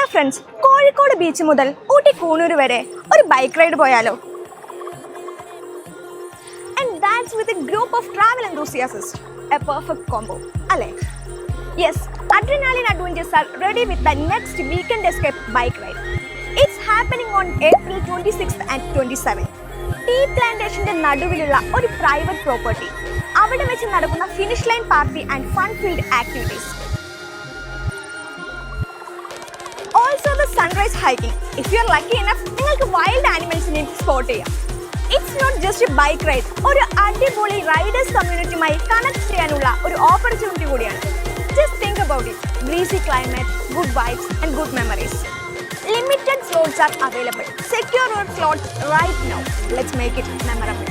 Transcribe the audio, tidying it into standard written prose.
Dear friends, Kozhikode beach മുതൽ ഊട്ടി കൂണൂർ വരെ ഒരു ബൈക്ക് റൈഡ് പോയാലോ? And that's with a group of travel enthusiasts. A perfect combo, അല്ലേ? Yes, Adrenaline Adventures are ready with the next weekend escape bike ride. It's happening on April 26th and 27th. Tea പ്ലാന്റേഷന്റെ നടുവിലുള്ള ഒരു private property. അവിടെ വെച്ച് നടക്കുന്ന finish line party and fun field activities. Also the sunrise hiking. If you are lucky enough, നിങ്ങൾക്ക് wild ആനിമൽസിനെ spot ചെയ്യാം. It's not just a bike ride. ഒരു അടിപൊളി റൈഡേഴ്സ് കമ്മ്യൂണിറ്റിയുമായി കണക്ട് ചെയ്യാനുള്ള ഒരു ഓപ്പർച്യൂണിറ്റി കൂടിയാണ്. Just think about it. Breezy climate, good vibes and good memories. Limited slots are available. Secure your slots right now. Let's make it memorable.